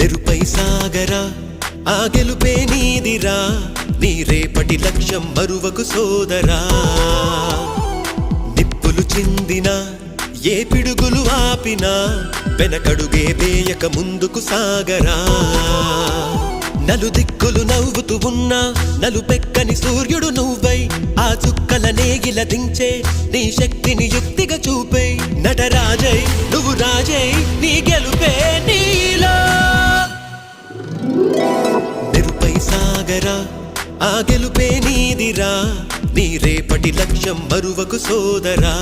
నెరుపై సాగరా ఆ గెలుపే నీదిరా నీ రేపటి లక్ష్యం మరువకు సోదరా నిప్పులు చిందినా ఏ పిడుగులు ఆపినా వెనకడుగే వేయక ముందుకు సాగరా నలుదిక్కులు నవ్వుతూ ఉన్నా నలుపెక్కని సూర్యుడు నువ్వై ఆ చుక్కల నేగిల దించే నీ శక్తిని యుక్తిగా చూపే నటరాజై నువ్వు రాజై నీ గెలుపే నీలో నెరుపై సాగరా ఆ గెలుపే నీదిరా నీ రేపటి లక్ష్యం మరువకు సోదరా